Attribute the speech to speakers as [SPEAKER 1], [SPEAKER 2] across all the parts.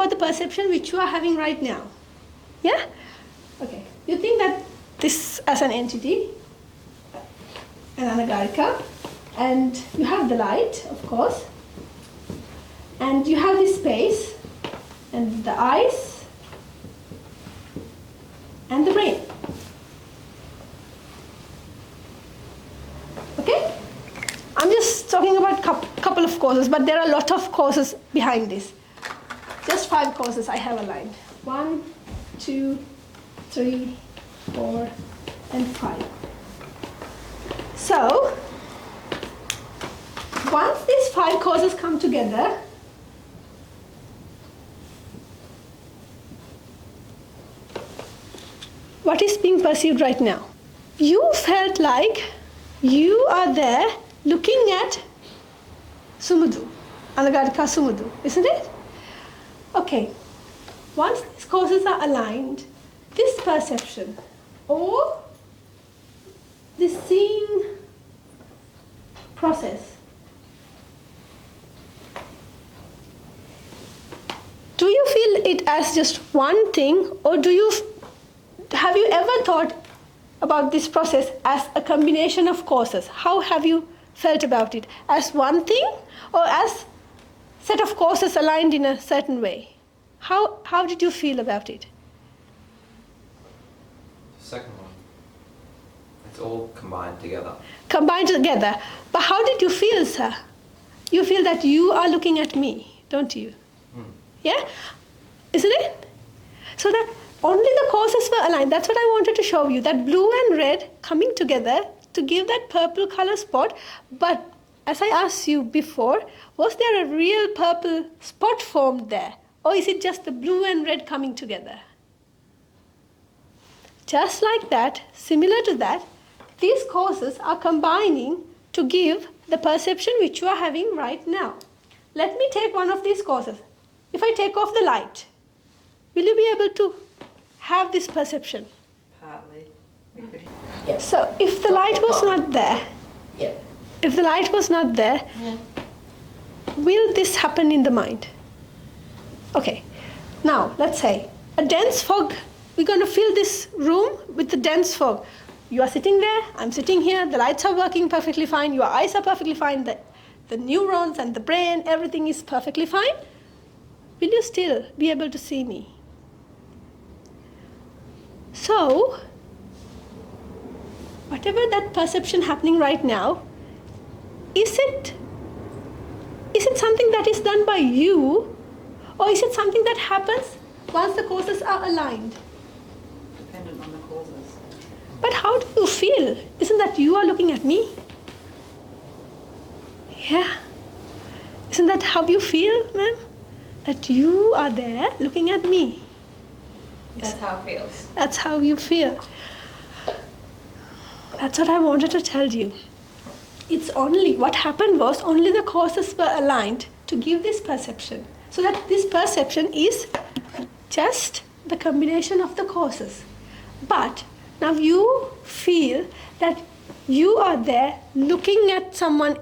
[SPEAKER 1] about the perception which you are having right now. Yeah? Okay. You think that this as an entity, an anagarika, and you have the light, of course, and you have this space, and the eyes, and the brain. Okay? I'm just talking about couple of causes, but there are a lot of causes behind this. Just 5 causes I have aligned. 1, 2, 3, 4, and 5. So, once these 5 causes come together, what is being perceived right now? You felt like you are there looking at Sumudu, Anagarika Sumudu, isn't it? Okay, once these causes are aligned, this perception or this seeing process, do you feel it as just one thing, or have you ever thought about this process as a combination of causes? How have you felt about it? As one thing, or as set of causes aligned in a certain way? How did you feel about it?
[SPEAKER 2] The second one. It's all combined together.
[SPEAKER 1] Combined together. But how did you feel, sir? You feel that you are looking at me, don't you? Yeah? Isn't it? So that only the causes were aligned. That's what I wanted to show you. That blue and red coming together to give that purple color spot. But as I asked you before, was there a real purple spot formed there? Or is it just the blue and red coming together? Just like that, similar to that, these causes are combining to give the perception which you are having right now. Let me take one of these causes. If I take off the light, will you be able to have this perception?
[SPEAKER 3] Partly.
[SPEAKER 1] Yeah. So if the light was not there,
[SPEAKER 3] Yeah.
[SPEAKER 1] if the light was not there, will this happen in the mind? Okay. Now, let's say a dense fog. We're going to fill this room with the dense fog. You are sitting there, I'm sitting here, the lights are working perfectly fine, your eyes are perfectly fine, the neurons and the brain, everything is perfectly fine. Will you still be able to see me? So, whatever that perception happening right now, is it something that is done by you, or is it something that happens once the causes are aligned?
[SPEAKER 3] Dependent on the causes.
[SPEAKER 1] But how do you feel? Isn't that you are looking at me? Yeah. Isn't that how you feel, ma'am? That you are there looking at me.
[SPEAKER 3] That's how it feels.
[SPEAKER 1] That's how you feel. That's what I wanted to tell you. It's only, what happened was only the causes were aligned to give this perception. So that this perception is just the combination of the causes. But now you feel that you are there looking at someone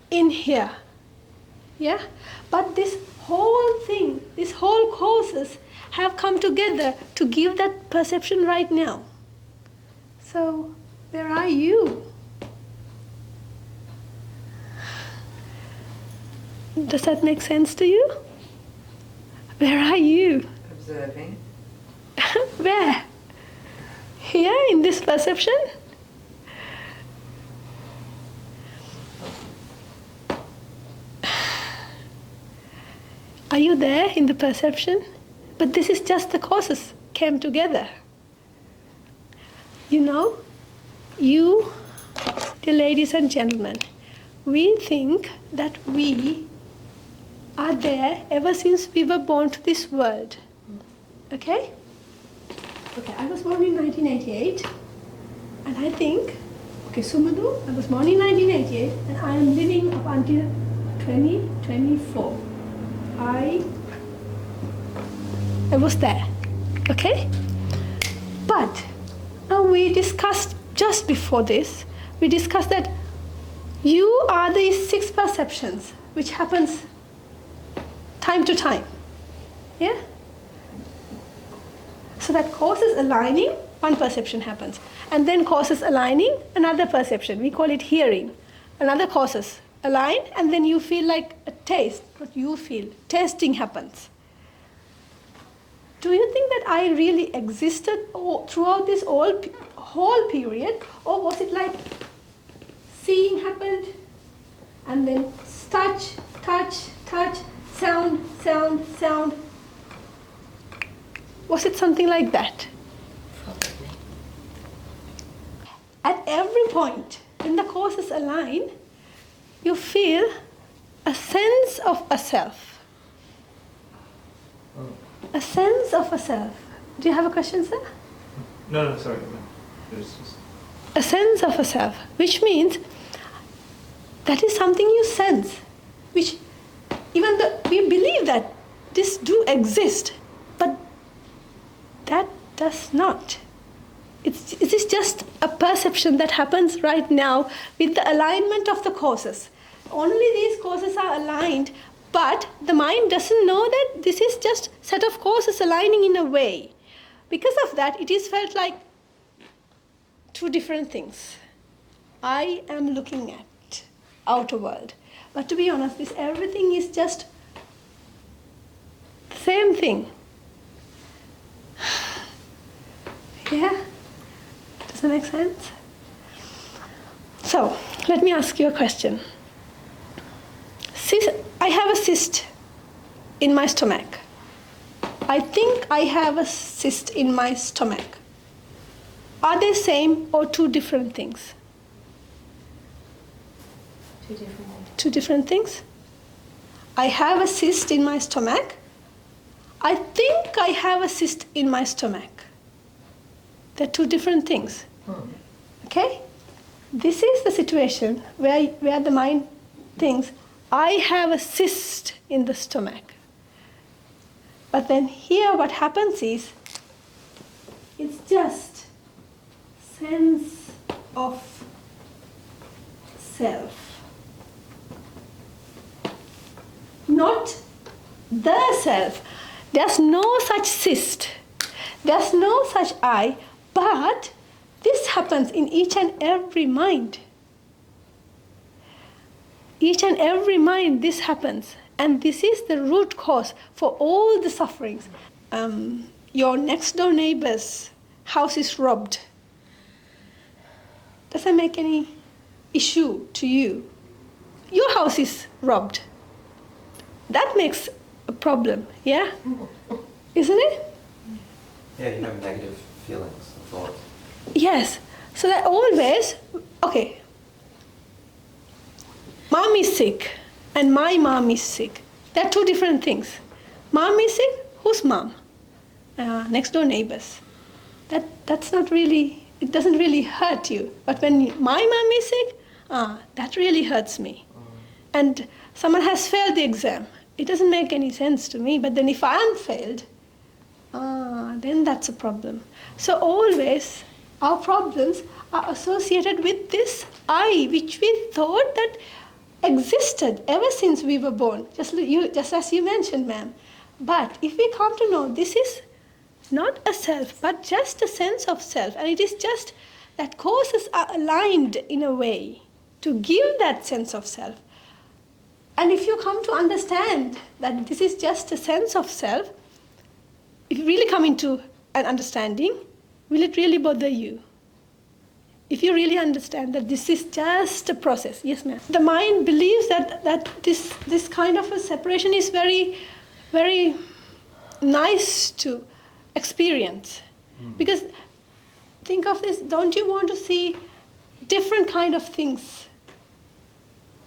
[SPEAKER 1] in here. Yeah? But this whole thing, this whole causes have come together to give that perception right now. So, where are you? Does that make sense to you? Where are you?
[SPEAKER 3] Observing.
[SPEAKER 1] Where? Here in this perception? Are you there in the perception? But this is just the causes came together. You know, you, dear ladies and gentlemen, we think that we are there ever since we were born to this world. Okay? Okay, I was born in 1988, and I think, okay, Sumudu, I was born in 1988, and I am living up until 2024. I was there, okay? But now we discussed just before this, we discussed that you are these 6 perceptions which happens time to time. Yeah? So that causes aligning, one perception happens. And then causes aligning, another perception. We call it hearing. Another causes align, and then you feel like a taste. What you feel, tasting happens. Do you think that I really existed throughout this whole period, or was it like seeing happened, and then touch, touch, touch, sound, sound, sound? Was it something like that?
[SPEAKER 3] Probably.
[SPEAKER 1] At every point, when the causes align, you feel a sense of a self. A sense of a self. Do you have a question, sir?
[SPEAKER 2] No, sorry. It was just...
[SPEAKER 1] A sense of a self, which means that is something you sense, which even though we believe that this do exist, but that does not. It is just a perception that happens right now with the alignment of the causes. Only these causes are aligned, but the mind doesn't know that this is just set of causes aligning in a way. Because of that, it is felt like two different things. I am looking at outer world. But to be honest, this everything is just the same thing. Yeah? Does that make sense? So, let me ask you a question. I have a cyst in my stomach. I think I have a cyst in my stomach. Are they same or two different things?
[SPEAKER 3] Two different things.
[SPEAKER 1] Two different things? I have a cyst in my stomach. I think I have a cyst in my stomach. They're two different things. Okay? This is the situation where the mind thinks, I have a cyst in the stomach. But then here what happens is, it's just sense of self. Not the self. There's no such cyst. There's no such I, but this happens in each and every mind. Each and every mind, this happens. And this is the root cause for all the sufferings. Your next door neighbor's house is robbed. Does that make any issue to you? Your house is robbed. That makes a problem, yeah? Isn't it?
[SPEAKER 2] Yeah, you have negative feelings and thoughts.
[SPEAKER 1] Yes. So that always, okay, mom is sick and my mom is sick. They're two different things. Mom is sick, who's mom? Next door neighbors. That's not really, it doesn't really hurt you. But when my mom is sick, that really hurts me. And someone has failed the exam. It doesn't make any sense to me. But then if I'm failed, then that's a problem. So always our problems are associated with this I, which we thought that existed ever since we were born, just as you mentioned, ma'am. But if we come to know this is not a self, but just a sense of self, and it is just that causes are aligned in a way to give that sense of self. And if you come to understand that this is just a sense of self, if you really come into an understanding, will it really bother you? If you really understand that this is just a process, yes, ma'am. The mind believes that this kind of a separation is very, very nice to experience. Because think of this, don't you want to see different kind of things?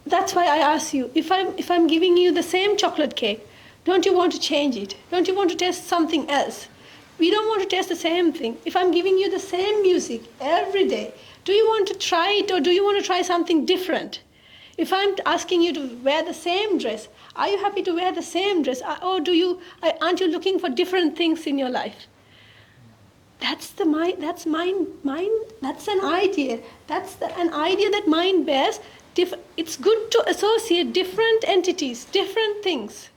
[SPEAKER 1] That's why I ask you, if I'm giving you the same chocolate cake, don't you want to change it? Don't you want to taste something else? We don't want to taste the same thing. If I'm giving you the same music every day, do you want to try it or do you want to try something different? If I'm asking you to wear the same dress, are you happy to wear the same dress? Or aren't you looking for different things in your life? That's the mind, that's mind, that's an idea. That's an idea that mind bears. It's good to associate different entities, different things.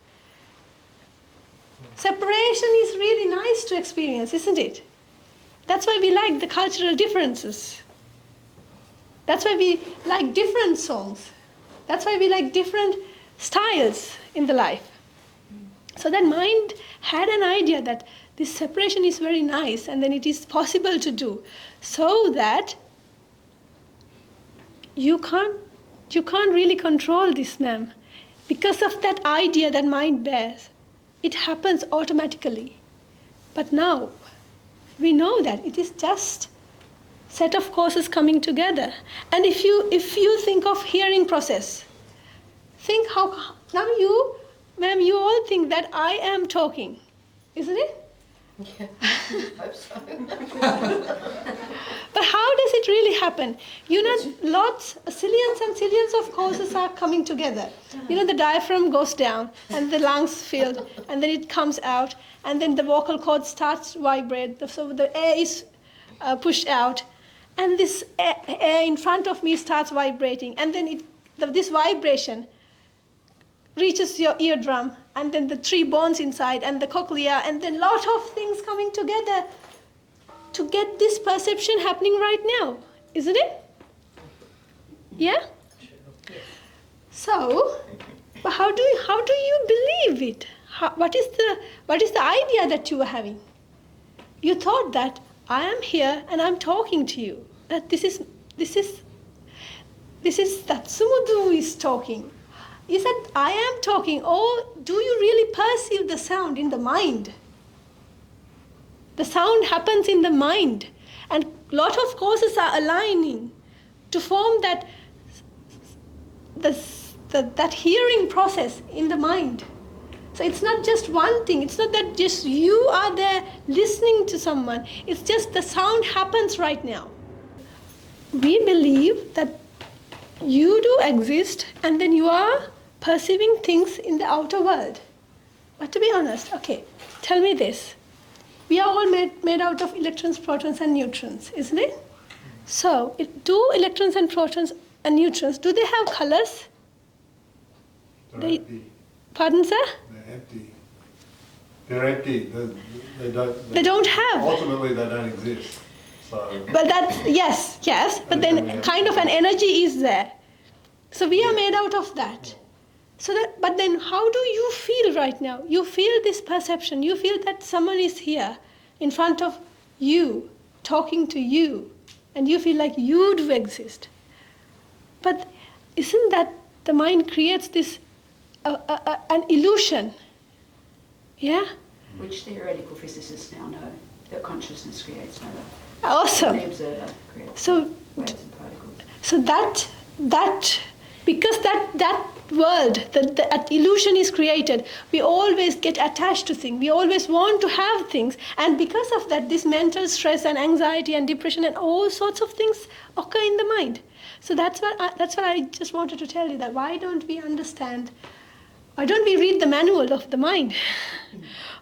[SPEAKER 1] Separation is really nice to experience, isn't it? That's why we like the cultural differences. That's why we like different songs. That's why we like different styles in the life. So that mind had an idea that this separation is very nice and then it is possible to do. So that you can't really control this, ma'am. Because of that idea that mind bears, it happens automatically. But now, we know that it is just set of causes coming together. And if you think of hearing process, think how, now you, ma'am, you all think that I am talking, isn't it?
[SPEAKER 3] Yeah, I hope so.
[SPEAKER 1] But how does it really happen? You know, zillions and zillions of causes are coming together. You know, the diaphragm goes down and the lungs filled and then it comes out and then the vocal cord starts to vibrate. So the air is pushed out and this air in front of me starts vibrating and then this vibration reaches your eardrum and then the 3 bones inside and the cochlea and then lot of things coming together to get this perception happening right now, isn't it? Yeah? So, but how do you believe it? What is the idea that you were having? You thought that I am here and I'm talking to you. That this is that Sumudu is talking. Is that I am talking, or do you really perceive the sound in the mind? The sound happens in the mind, and a lot of causes are aligning to form that hearing process in the mind. So it's not just one thing. It's not that just you are there listening to someone. It's just the sound happens right now. We believe that you do exist, and then you are perceiving things in the outer world. But to be honest, okay, tell me this. We are all made out of electrons, protons, and neutrons, isn't it? So, do electrons and protons and neutrons, do they have colors?
[SPEAKER 4] They're empty.
[SPEAKER 1] Pardon, sir?
[SPEAKER 4] They're empty. They're empty.
[SPEAKER 1] They don't have.
[SPEAKER 4] Ultimately, they don't exist. So.
[SPEAKER 1] But that's, yes, but then kind of an energy is there. So we are made out of that. So that, but then how do you feel right now? You feel this perception. You feel that someone is here in front of you, talking to you, and you feel like you do exist. But isn't that the mind creates this an illusion? Yeah?
[SPEAKER 5] Which theoretical physicists now know that consciousness creates matter.
[SPEAKER 1] Awesome.
[SPEAKER 5] And the observer creates
[SPEAKER 1] So
[SPEAKER 5] waves and particles.
[SPEAKER 1] So that because that world, that illusion is created, we always get attached to things. We always want to have things, and because of that, this mental stress and anxiety and depression and all sorts of things occur in the mind. So that's what I just wanted to tell you, that why don't we understand? Why don't we read the manual of the mind?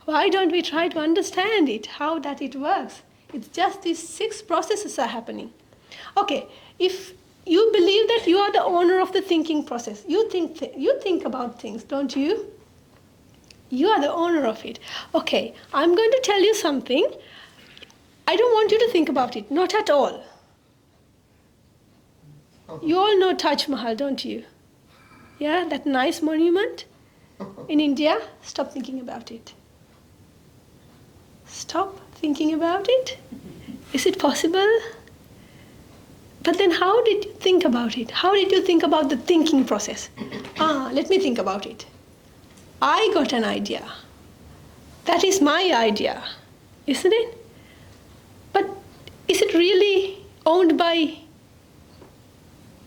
[SPEAKER 1] Why don't we try to understand it, how that it works? It's just these 6 processes are happening. Okay, if you believe that you are the owner of the thinking process, you think about things, don't you? You are the owner of it. Okay, I'm going to tell you something. I don't want you to think about it, not at all. You all know Taj Mahal, don't you? Yeah, that nice monument in India. Stop thinking about it. Stop thinking about it. Is it possible? But then how did you think about it? How did you think about the thinking process? Let me think about it. I got an idea. That is my idea, isn't it? But is it really owned by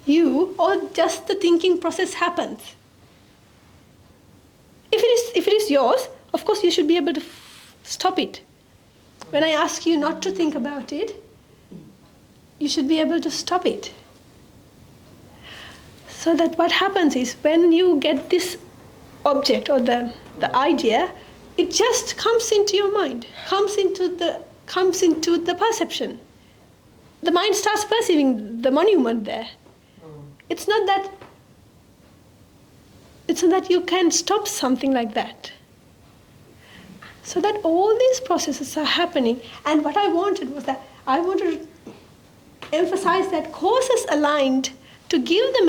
[SPEAKER 1] you, or just the thinking process happens? If it is yours, of course you should be able to stop it. When I ask you not to think about it, you should be able to stop it. So that what happens is, when you get this object or the idea, it just comes into your mind, comes into the perception. The mind starts perceiving the monument there. It's not that you can stop something like that. So that all these processes are happening. And what I wanted was that I wanted to emphasize that causes aligned to give the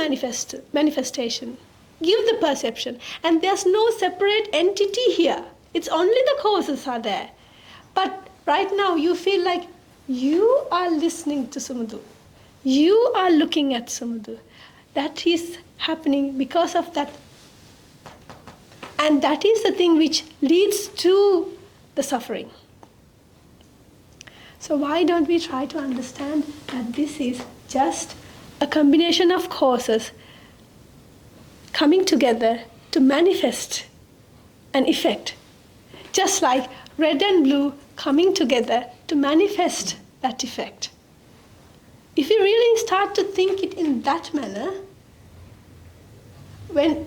[SPEAKER 1] manifestation, give the perception. And there's no separate entity here. It's only the causes are there. But right now you feel like you are listening to Sumudhu. You are looking at Sumudhu. That is happening because of that. And that is the thing which leads to the suffering. So why don't we try to understand that this is just a combination of causes coming together to manifest an effect. Just like red and blue coming together to manifest that effect. If you really start to think it in that manner, when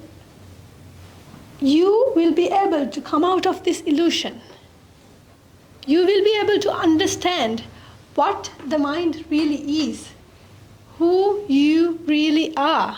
[SPEAKER 1] you will be able to come out of this illusion. You will be able to understand what the mind really is, who you really are.